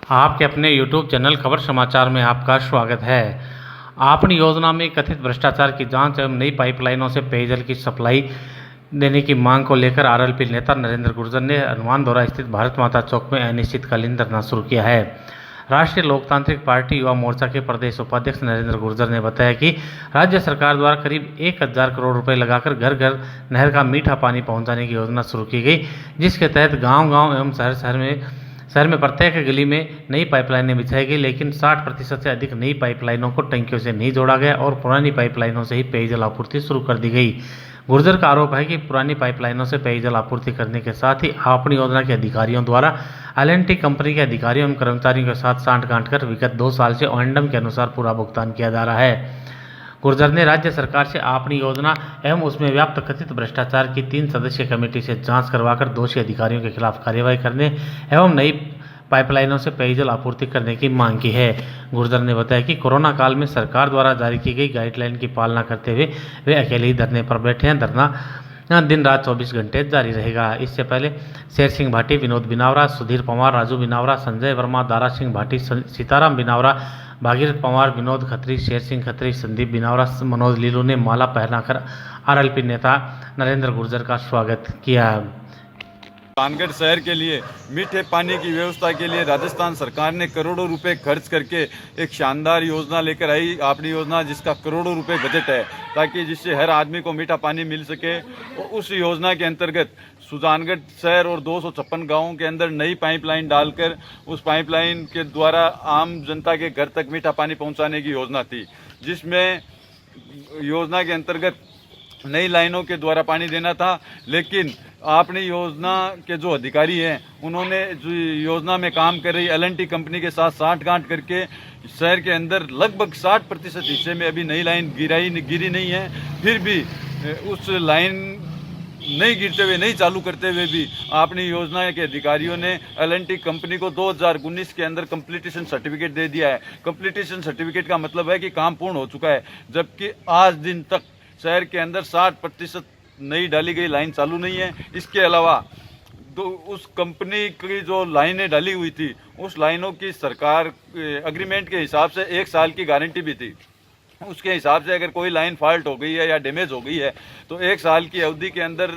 आपके अपने YouTube channel खबर समाचार में आपका स्वागत है। आपनी योजना में कथित भ्रष्टाचार की जांच एवं नई पाइपलाइनों से पेयजल की सप्लाई देने की मांग को लेकर आरएलपी नेता नरेंद्र गुर्जर ने हनुमान दौरा स्थित भारत माता चौक में अनिश्चितकालीन धरना शुरू किया है। राष्ट्रीय लोकतांत्रिक पार्टी युवा मोर्चा के प्रदेश उपाध्यक्ष नरेंद्र गुर्जर ने बताया कि राज्य सरकार द्वारा करीब 1000 करोड़ रुपए लगाकर घर घर नहर का मीठा पानी पहुंचाने की योजना शुरू की गई, जिसके तहत गांव-गांव एवं शहर में प्रत्येक गली में नई पाइपलाइनें बिछाई गई, लेकिन 60% से अधिक नई पाइपलाइनों को टंकियों से नहीं जोड़ा गया और पुरानी पाइपलाइनों से ही पेयजल आपूर्ति शुरू कर दी गई। गुर्जर का आरोप है कि पुरानी पाइपलाइनों से पेयजल आपूर्ति करने के साथ ही आपनी योजना के अधिकारियों द्वारा एल&टी कंपनी के अधिकारियों एवं कर्मचारियों के साथ सांठ-गांठ कर विगत 2 साल से ओएंडम के अनुसार पूरा भुगतान किया जा रहा है। गुर्जर ने राज्य सरकार से आपनी योजना एवं उसमें व्याप्त कथित भ्रष्टाचार की 3 सदस्यीय कमेटी से जांच करवाकर दोषी अधिकारियों के खिलाफ कार्यवाही करने एवं नई पाइपलाइनों से पेयजल आपूर्ति करने की मांग की है। गुर्जर ने बताया कि कोरोना काल में सरकार द्वारा जारी की गई गाइडलाइन की पालना करते हुए वे अकेले ही धरने पर बैठे हैं। धरना दिन रात 24 घंटे जारी रहेगा। इससे पहले शेर सिंह भाटी, विनोद बिनावरा, सुधीर पंवार, राजू बिनावरा, संजय वर्मा, दारा सिंह भाटी, सीताराम बिनावरा, भागीरथ पंवार, विनोद खत्री, शेर सिंह खत्री, संदीप बिनावरा, मनोज लीलू ने माला पहनाकर आरएलपी नेता नरेंद्र गुर्जर का स्वागत किया। कानगढ़ शहर के लिए मीठे पानी की व्यवस्था के लिए राजस्थान सरकार ने करोड़ों रुपए खर्च करके एक शानदार योजना लेकर आई, आपनी योजना, जिसका करोड़ों रुपए बजट है, ताकि जिससे हर आदमी को मीठा पानी मिल सके। और उस योजना के अंतर्गत सुजानगढ़ शहर और 256 गांवों के अंदर नई पाइपलाइन डालकर उस पाइपलाइन के द्वारा आम जनता के घर तक मीठा पानी पहुंचाने की योजना थी, जिसमें योजना के अंतर्गत नई लाइनों के द्वारा पानी देना था। लेकिन आपने योजना के जो अधिकारी हैं, उन्होंने जो योजना में काम कर रही एल&टी कंपनी के साथ सांठ-गांठ करके शहर के अंदर लगभग 60% हिस्से में अभी नई लाइन गिरी नहीं है। फिर भी उस लाइन नहीं गिरते हुए, नहीं चालू करते हुए भी आपनी योजना के अधिकारियों ने एल&टी कंपनी को 2019 के अंदर कंप्लीटेशन सर्टिफिकेट दे दिया है। कंप्लीटेशन सर्टिफिकेट का मतलब है कि काम पूर्ण हो चुका है, जबकि आज दिन तक शहर के अंदर 60% नई डाली गई लाइन चालू नहीं है। इसके अलावा तो उस कंपनी की जो लाइनें डाली हुई थी, उस लाइनों की सरकार एग्रीमेंट के हिसाब से 1 साल की गारंटी भी थी। उसके हिसाब से अगर कोई लाइन फॉल्ट हो गई है या डैमेज हो गई है तो 1 साल की अवधि के अंदर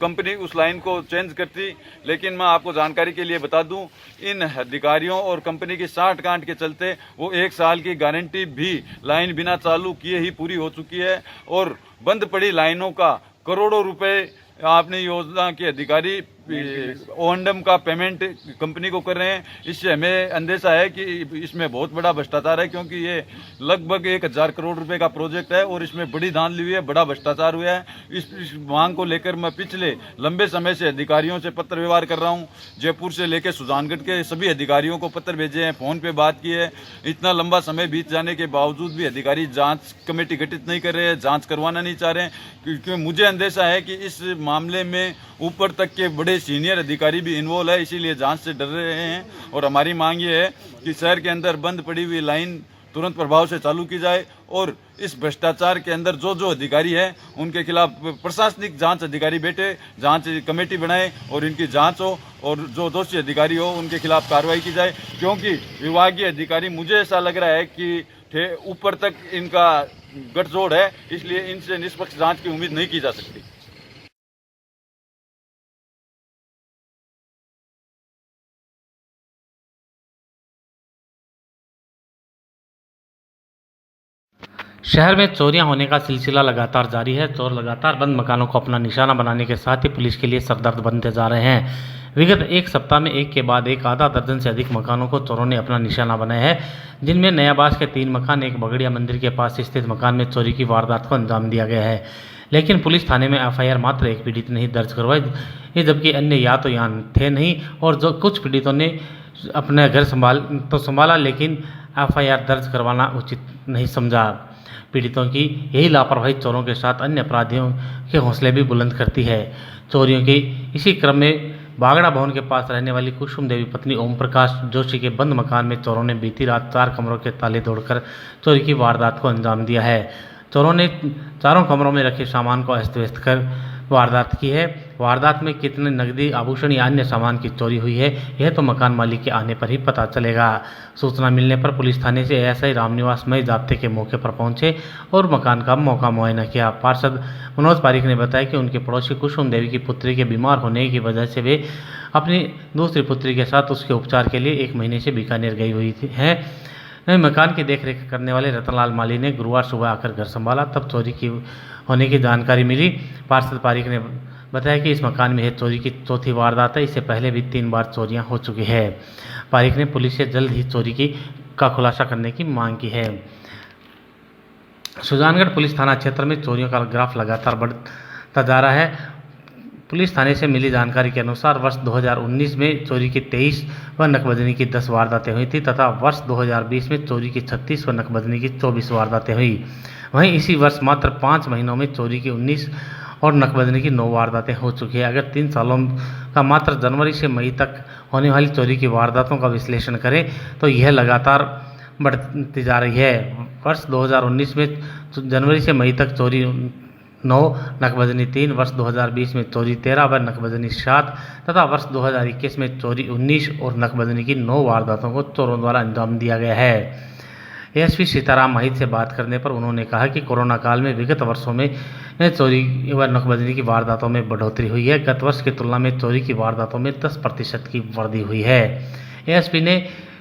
कंपनी उस लाइन को चेंज करती। लेकिन मैं आपको जानकारी के लिए बता दूं, इन अधिकारियों और कंपनी की सांठ-गांठ के चलते वो 1 साल की गारंटी भी लाइन बिना चालू किए ही पूरी हो चुकी है और बंद पड़ी लाइनों का करोड़ों रुपए आपने योजना के अधिकारी ओएंडम का पेमेंट कंपनी को कर रहे हैं। इससे हमें अंदेशा है कि इसमें बहुत बड़ा भ्रष्टाचार है, क्योंकि ये लगभग 1000 करोड़ रुपए का प्रोजेक्ट है और इसमें बड़ी धांधली हुई है, बड़ा भ्रष्टाचार हुआ है। इस मांग को लेकर मैं पिछले लंबे समय से अधिकारियों से पत्र व्यवहार कर रहा हूँ। जयपुर से लेकर सुजानगढ़ के सभी अधिकारियों को पत्र भेजे हैं, फ़ोन पे बात की है। इतना लंबा समय बीत जाने के बावजूद भी अधिकारी जाँच कमेटी गठित नहीं कर रहे हैं, जाँच करवाना नहीं चाह रहे हैं, क्योंकि मुझे अंदेशा है कि इस मामले में ऊपर तक के बड़े सीनियर अधिकारी भी इन्वॉल्व है, इसीलिए जांच से डर रहे हैं। और हमारी मांग ये है कि शहर के अंदर बंद पड़ी हुई लाइन तुरंत प्रभाव से चालू की जाए और इस भ्रष्टाचार के अंदर जो अधिकारी है उनके खिलाफ प्रशासनिक जांच अधिकारी बैठे, जांच कमेटी बनाए और इनकी जांच हो और जो दोषी अधिकारी हो उनके खिलाफ कार्रवाई की जाए। क्योंकि विभागीय अधिकारी, मुझे ऐसा लग रहा है कि ऊपर तक इनका गठजोड़ है, इसलिए इनसे निष्पक्ष जाँच की उम्मीद नहीं की जा सकती। शहर में चोरियां होने का सिलसिला लगातार जारी है। चोर लगातार बंद मकानों को अपना निशाना बनाने के साथ ही पुलिस के लिए सरदर्द बनते जा रहे हैं। विगत 1 सप्ताह में एक के बाद एक आधा दर्जन से अधिक मकानों को चोरों ने अपना निशाना बनाया है, जिनमें नयाबास के 3 मकान, एक बगड़िया मंदिर के पास स्थित मकान में चोरी की वारदात को अंजाम दिया गया है। लेकिन पुलिस थाने में एफआईआर मात्र एक पीड़ित ने ही दर्ज करवाई, जबकि अन्य या तो यहाँ थे नहीं और जो कुछ पीड़ितों ने अपने घर संभाला, लेकिन एफआईआर दर्ज करवाना उचित नहीं समझा। पीड़ितों की यही लापरवाही चोरों के साथ अन्य अपराधियों के हौसले भी बुलंद करती है। चोरियों के इसी क्रम में बागड़ा भवन के पास रहने वाली कुसुम देवी पत्नी ओम प्रकाश जोशी के बंद मकान में चोरों ने बीती रात 4 कमरों के ताले तोड़कर चोरी की वारदात को अंजाम दिया है। चोरों ने चारों कमरों में रखे सामान को अस्त व्यस्त कर वारदात की है। वारदात में कितने नकदी, आभूषण या अन्य सामान की चोरी हुई है, यह तो मकान मालिक के आने पर ही पता चलेगा। सूचना मिलने पर पुलिस थाने से एएसआई रामनिवास मई जाब्ते के मौके पर पहुंचे और मकान का मौका मुआयना किया। पार्षद मनोज पारिक ने बताया कि उनके पड़ोसी कुसुम देवी की पुत्री के बीमार होने की वजह से वे अपनी दूसरी पुत्री के साथ उसके उपचार के लिए 1 महीने से बीकानेर गई हुई हैं। मकान की देखरेख करने वाले रतनलाल माली ने गुरुवार सुबह आकर घर संभाला, तब चोरी की होने की जानकारी मिली। पार्षद पारिक ने बताया कि इस मकान में यह चोरी की चौथी वारदात है। इससे पहले भी 3 बार चोरियां हो चुकी है। पारिक ने पुलिस से जल्द ही चोरी का खुलासा करने की मांग की है। सुजानगढ़ पुलिस थाना क्षेत्र में चोरियों का ग्राफ लगातार बढ़ता जा रहा है। पुलिस थाने से मिली जानकारी के अनुसार वर्ष 2019 में चोरी की 23 व नकबजनी की 10 वारदातें हुई थी तथा वर्ष 2020 में चोरी की 36 व नकबजनी की 24 वारदातें हुई। वहीं इसी वर्ष मात्र 5 महीनों में चोरी की 19 और नकबजनी की 9 वारदातें हो चुकी है। अगर 3 सालों का मात्र जनवरी से मई तक होने वाली चोरी की वारदातों का विश्लेषण करें तो यह लगातार बढ़ती जा रही है। वर्ष 2019 में जनवरी से मई तक चोरी 9, नकबजनी 3, वर्ष 2020 में चोरी 13 व नकबजनी 7 तथा वर्ष 2021 में चोरी 19 और नकबजनी की 9 वारदातों को चोरों द्वारा अंजाम दिया गया है। एएसपी सीताराम महित से बात करने पर उन्होंने कहा कि कोरोना काल में विगत वर्षों में चोरी व नकबजनी की वारदातों में बढ़ोतरी हुई है। गत वर्ष की तुलना में चोरी की वारदातों में 10% की वृद्धि हुई है। एएसपी ने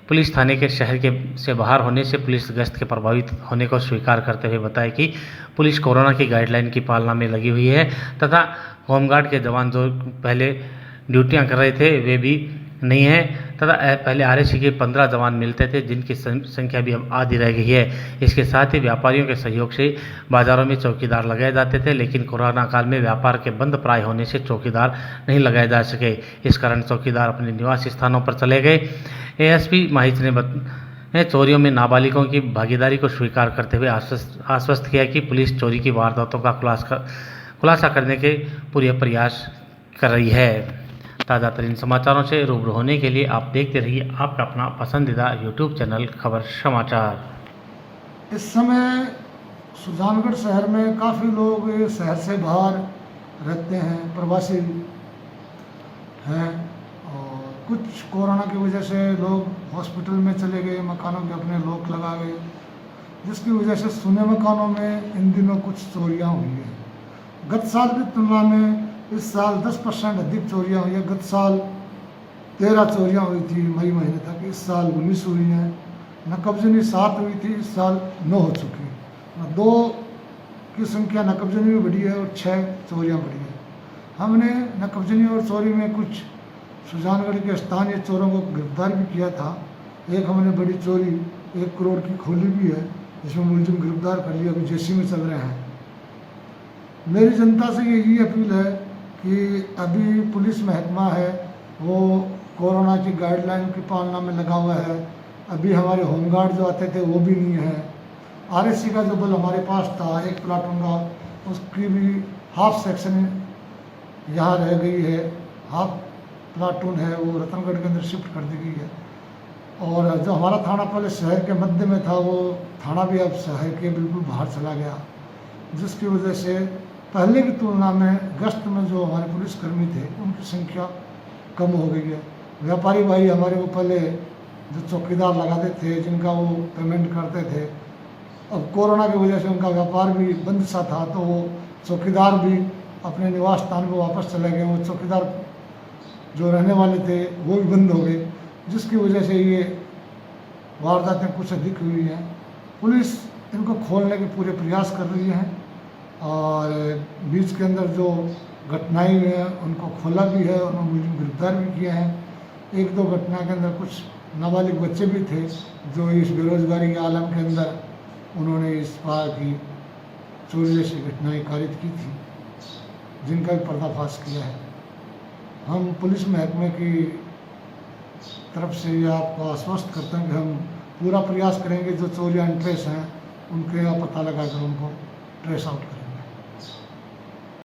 पुलिस थाने के शहर से बाहर होने से पुलिस गश्त के प्रभावित होने को स्वीकार करते हुए बताया कि पुलिस कोरोना की गाइडलाइन की पालना में लगी हुई है तथा होमगार्ड के जवान जो पहले ड्यूटियां कर रहे थे वे भी नहीं है तथा पहले आरएसी के 15 जवान मिलते थे जिनकी संख्या भी अब आधी रह गई है। इसके साथ ही व्यापारियों के सहयोग से बाजारों में चौकीदार लगाए जाते थे, लेकिन कोरोना काल में व्यापार के बंद प्राय होने से चौकीदार नहीं लगाए जा सके। इस कारण चौकीदार अपने निवास स्थानों पर चले गए। एएसपी माहित ने चोरियों में नाबालिगों की भागीदारी को स्वीकार करते हुए आश्वस्त किया कि पुलिस चोरी की वारदातों का खुलासा करने के पूरे प्रयास कर रही है। ताज़ा तरीन समाचारों से रूबरू होने के लिए आप देखते रहिए आपका अपना पसंदीदा यूट्यूब चैनल खबर समाचार। इस समय सुजानगढ़ शहर में काफ़ी लोग शहर से बाहर रहते हैं, प्रवासी हैं और कुछ कोरोना की वजह से लोग हॉस्पिटल में चले गए, मकानों के अपने लॉक लगा गए, जिसकी वजह से सुने मकानों में इन दिनों कुछ चोरियां हुई हैं। गत साल की तुलना में इस साल 10% अधिक चोरियां हुई है। गत साल 13 चोरियां हुई थी मई महीने तक, इस साल 19 हुई हैं। नकबजनी 7 हुई थी, इस साल 9 हो चुकी है। 2 की संख्या नकबजनी में बढ़ी है और 6 चोरियां बढ़ी है। हमने नकबजनी और चोरी में कुछ सुजानगढ़ के स्थानीय चोरों को गिरफ्तार भी किया था। एक हमने बड़ी चोरी 1 करोड़ की खोली भी है, जिसमें मुलजिम गिरफ्तार कर लिया, अभी जेसी में चल रहे हैं। मेरी जनता से यही अपील है कि अभी पुलिस महकमा है वो कोरोना की गाइडलाइन की पालना में लगा हुआ है। अभी हमारे होमगार्ड जो आते थे वो भी नहीं है। आरएससी का जो बल हमारे पास था 1 प्लाटून का, उसकी भी हाफ सेक्शन यहाँ रह गई है, हाफ प्लाटून है वो रतनगढ़ के अंदर शिफ्ट कर दी गई है। और जो हमारा थाना पहले शहर के मध्य में था वो थाना भी अब शहर के बिल्कुल बाहर चला गया, जिसकी वजह से पहले की तुलना में गश्त में जो हमारे पुलिसकर्मी थे उनकी संख्या कम हो गई है। व्यापारी भाई हमारे को पहले जो चौकीदार लगाते थे, जिनका वो पेमेंट करते थे, अब कोरोना की वजह से उनका व्यापार भी बंद सा था, तो वो चौकीदार भी अपने निवास स्थान पर वापस चले गए। वो चौकीदार जो रहने वाले थे वो भी बंद हो गए, जिसकी वजह से ये वारदातें कुछ अधिक हुई हैं। पुलिस इनको खोलने के पूरे प्रयास कर रही है और बीच के अंदर जो घटनाएं हुई हैं उनको खोला भी है, उन्होंने गिरफ्तार भी किए हैं। 1-2 घटना के अंदर कुछ नाबालिग बच्चे भी थे जो इस बेरोजगारी के आलम के अंदर उन्होंने इस बार की चोरी जैसी घटनाएं कारित की थी, जिनका भी पर्दाफाश किया है। हम पुलिस महकमे की तरफ से ये आपको आश्वस्त करते हैं कि हम पूरा प्रयास करेंगे जो चोरियां ट्रेस हैं उनके पता लगाकर उनको ट्रेस आउट करें।